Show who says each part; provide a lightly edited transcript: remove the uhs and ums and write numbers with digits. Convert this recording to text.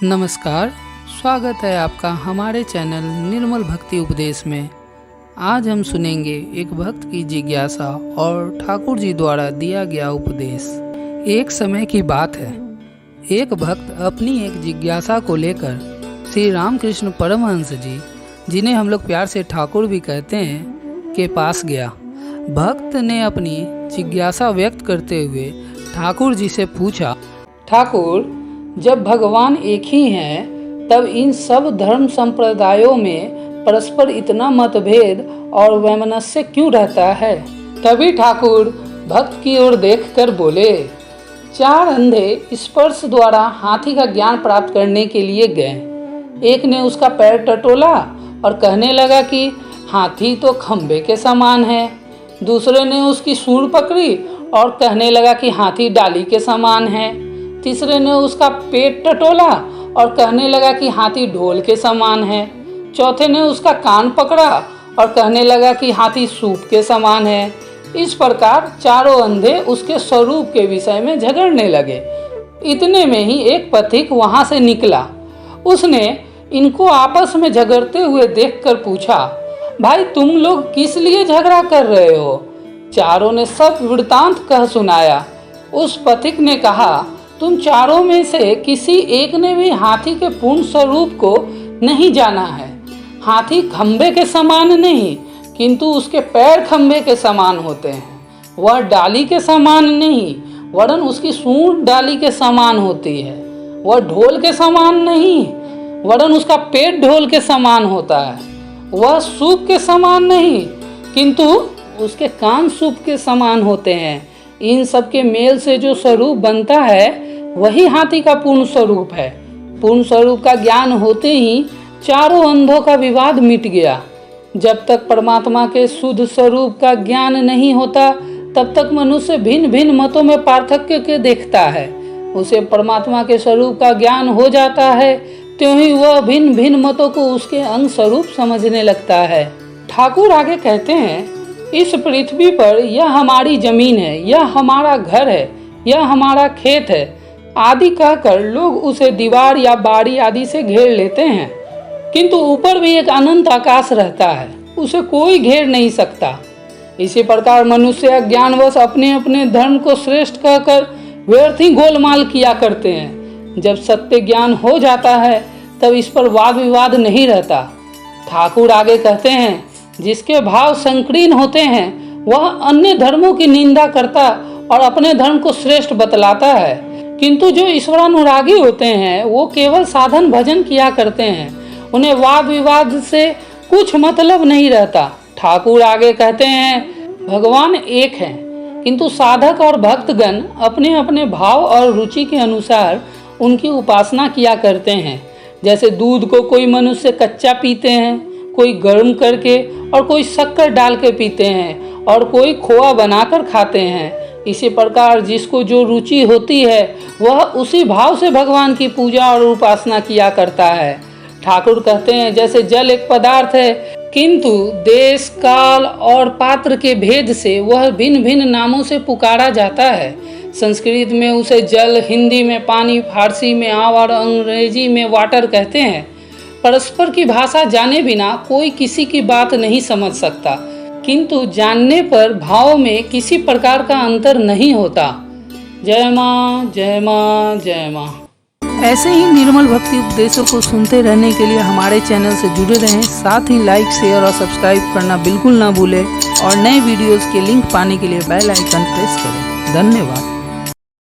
Speaker 1: नमस्कार, स्वागत है आपका हमारे चैनल निर्मल भक्ति उपदेश में। आज हम सुनेंगे एक भक्त की जिज्ञासा और ठाकुर जी द्वारा दिया गया उपदेश। एक समय की बात है, एक भक्त अपनी एक जिज्ञासा को लेकर श्री रामकृष्ण परमहंस जी, जिन्हें हम लोग प्यार से ठाकुर भी कहते हैं, के पास गया। भक्त ने अपनी जिज्ञासा व्यक्त करते हुए ठाकुर जी से पूछा, ठाकुर, जब भगवान एक ही हैं, तब इन सब धर्म संप्रदायों में परस्पर इतना मतभेद और वैमनस्य क्यों रहता है? तभी ठाकुर भक्त की ओर देखकर बोले, 4 अंधे स्पर्श द्वारा हाथी का ज्ञान प्राप्त करने के लिए गए। एक ने उसका पैर टटोला और कहने लगा कि हाथी तो खंबे के समान है। दूसरे ने उसकी सूंड पकड़ी और कहने लगा कि हाथी डाली के समान है। तीसरे ने उसका पेट टटोला और कहने लगा कि हाथी ढोल के समान है। चौथे ने उसका कान पकड़ा और कहने लगा कि हाथी सूप के समान है। इस प्रकार चारों अंधे उसके स्वरूप के विषय में झगड़ने लगे। इतने में ही एक पथिक वहां से निकला। उसने इनको आपस में झगड़ते हुए देखकर पूछा, भाई तुम लोग किस लिए झगड़ा कर रहे हो? चारों ने सब वृत्तांत कह सुनाया। उस पथिक ने कहा, तुम चारों में से किसी एक ने भी हाथी के पूर्ण स्वरूप को नहीं जाना है। हाथी खंबे के समान नहीं, किंतु उसके पैर खंबे के समान होते हैं। वह डाली के समान नहीं, वरन उसकी सूंड डाली के समान होती है। वह ढोल के समान नहीं, वरन उसका पेट ढोल के समान होता है। वह सूप के समान नहीं, किंतु उसके कान सूप के समान होते हैं। इन सब के मेल से जो स्वरूप बनता है, वही हाथी का पूर्ण स्वरूप है। पूर्ण स्वरूप का ज्ञान होते ही चारों अंधों का विवाद मिट गया। जब तक परमात्मा के शुद्ध स्वरूप का ज्ञान नहीं होता, तब तक मनुष्य भिन्न भिन्न मतों में पार्थक्य के देखता है। उसे परमात्मा के स्वरूप का ज्ञान हो जाता है, त्यों ही वह भिन्न भिन्न मतों को उसके अंग स्वरूप समझने लगता है। ठाकुर आगे कहते हैं, इस पृथ्वी पर यह हमारी जमीन है, यह हमारा घर है, यह हमारा खेत है आदि कहकर लोग उसे दीवार या बाड़ी आदि से घेर लेते हैं, किंतु ऊपर भी एक अनंत आकाश रहता है, उसे कोई घेर नहीं सकता। इसी प्रकार मनुष्य अज्ञानवश अपने अपने धर्म को श्रेष्ठ कहकर व्यर्थ ही गोलमाल किया करते हैं। जब सत्य ज्ञान हो जाता है, तब इस पर वाद विवाद नहीं रहता। ठाकुर आगे कहते हैं, जिसके भाव संकीर्ण होते हैं, वह अन्य धर्मों की निंदा करता और अपने धर्म को श्रेष्ठ बतलाता है, किंतु जो ईश्वरानुरागी होते हैं, वो केवल साधन भजन किया करते हैं। उन्हें वाद विवाद से कुछ मतलब नहीं रहता। ठाकुर आगे कहते हैं, भगवान एक हैं, किंतु साधक और भक्तगण अपने अपने भाव और रुचि के अनुसार उनकी उपासना किया करते हैं। जैसे दूध को कोई मनुष्य कच्चा पीते हैं, कोई गर्म करके और कोई शक्कर डाल के पीते हैं और कोई खोआ बनाकर खाते हैं। इसी प्रकार जिसको जो रुचि होती है, वह उसी भाव से भगवान की पूजा और उपासना किया करता है। ठाकुर कहते हैं, जैसे जल एक पदार्थ है, किंतु देश काल और पात्र के भेद से वह भिन्न भिन्न नामों से पुकारा जाता है। संस्कृत में उसे जल, हिंदी में पानी, फारसी में आव और अंग्रेजी में वाटर कहते हैं। परस्पर की भाषा जाने बिना कोई किसी की बात नहीं समझ सकता, किंतु जानने पर भाव में किसी प्रकार का अंतर नहीं होता। जय माँ, जय माँ, जय माँ। ऐसे ही निर्मल भक्ति उपदेशों को सुनते रहने के लिए हमारे चैनल से जुड़े रहें। साथ ही लाइक, शेयर और सब्सक्राइब करना बिल्कुल ना भूलें और नए वीडियोस के लिंक पाने के लिए बेल आइकन प्रेस करें। धन्यवाद।